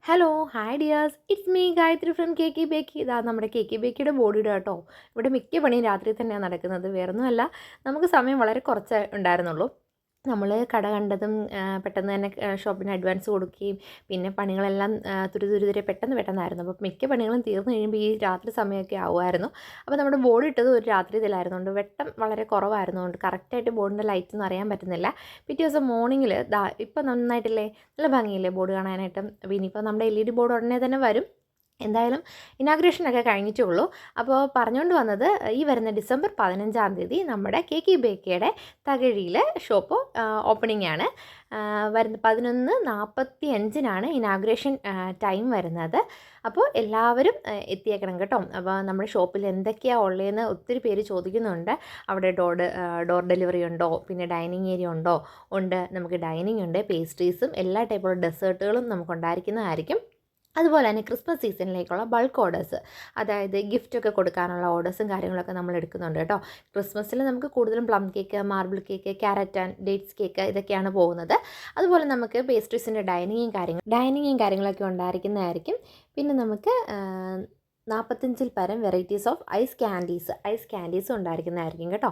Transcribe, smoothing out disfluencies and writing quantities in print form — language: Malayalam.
Hello hi dears it's me Gayathri from K K ബേക്കി. ഇതാ നമ്മുടെ കെ കെ ബേക്കിയുടെ ബോഡിയുടെ കേട്ടോ. ഇവിടെ മിക്ക പണിയും രാത്രി തന്നെയാണ് നടക്കുന്നത്. വേറൊന്നുമല്ല, നമുക്ക് സമയം വളരെ കുറച്ച് ഉണ്ടായിരുന്നുള്ളൂ. നമ്മൾ കട കണ്ടതും പെട്ടെന്ന് തന്നെ ഷോപ്പിന് അഡ്വാൻസ് കൊടുക്കുകയും പിന്നെ പണികളെല്ലാം തുരിതുരെ പെട്ടെന്നായിരുന്നു. അപ്പോൾ മിക്ക പണികളും തീർന്നു കഴിയുമ്പോൾ ഈ രാത്രി സമയമൊക്കെ ആവുമായിരുന്നു. അപ്പോൾ നമ്മുടെ ബോർഡ് ഇട്ടത് ഒരു രാത്രി ഇതിലായിരുന്നുകൊണ്ട് വെട്ടം വളരെ കുറവായിരുന്നുകൊണ്ട് കറക്റ്റായിട്ട് ബോർഡിൻ്റെ ലൈറ്റൊന്നും അറിയാൻ പറ്റുന്നില്ല. പിറ്റേ ദിവസം മോർണിംഗിൽ ഇപ്പം നന്നായിട്ടില്ലേ, നല്ല ഭംഗിയില്ലേ ബോർഡ് കാണാനായിട്ടും. പിന്നെ ഇപ്പോൾ നമ്മുടെ LED ബോർഡ് ഉടനെ തന്നെ വരും. എന്തായാലും ഇനാഗ്രേഷനൊക്കെ കഴിഞ്ഞിട്ടേ ഉള്ളൂ. അപ്പോൾ പറഞ്ഞുകൊണ്ട് വന്നത്, ഈ വരുന്ന ഡിസംബർ 15-ാം തീയതി നമ്മുടെ കെ കെ ബേക്കയുടെ തകഴിയിൽ ഷോപ്പ് ഓപ്പണിംഗ് ആണ്. വരുന്ന 11:45 ഇനാഗ്രേഷൻ ടൈം വരുന്നത്. അപ്പോൾ എല്ലാവരും എത്തിയേക്കണം കേട്ടോ. അപ്പോൾ നമ്മുടെ ഷോപ്പിൽ എന്തൊക്കെയാണ് ഉള്ളതെന്ന് ഒത്തിരി പേര് ചോദിക്കുന്നുണ്ട്. അവിടെ ഡോർ ഡെലിവറി ഉണ്ടോ, പിന്നെ ഡൈനിങ് ഏരിയ ഉണ്ടോ? ഉണ്ട്, നമുക്ക് ഡൈനിങ് ഉണ്ട്, പേസ്ട്രീസും എല്ലാ ടൈപ്പുള്ള ഡെസേർട്ടുകളും നമുക്ക് ഉണ്ടായിരിക്കുന്നതായിരിക്കും. അതുപോലെ തന്നെ ക്രിസ്മസ് സീസണിലേക്കുള്ള ബൾക്ക് ഓർഡേഴ്സ്, അതായത് ഗിഫ്റ്റൊക്കെ കൊടുക്കാനുള്ള ഓർഡേഴ്സും കാര്യങ്ങളൊക്കെ നമ്മൾ എടുക്കുന്നുണ്ട് കേട്ടോ. ക്രിസ്മസിൽ നമുക്ക് കൂടുതലും plum cake, marble cake, carrot and dates cake ഇതൊക്കെയാണ് പോകുന്നത്. അതുപോലെ നമുക്ക് പേസ്ട്രീസിൻ്റെ ഡൈനിങ്ങും കാര്യങ്ങളൊക്കെ ഉണ്ടായിരിക്കുന്നതായിരിക്കും. പിന്നെ നമുക്ക് 45-ൽ പരം വെറൈറ്റീസ് ഓഫ് ഐസ് ക്യാൻഡീസ് ഉണ്ടായിരിക്കുന്നതായിരിക്കും കേട്ടോ.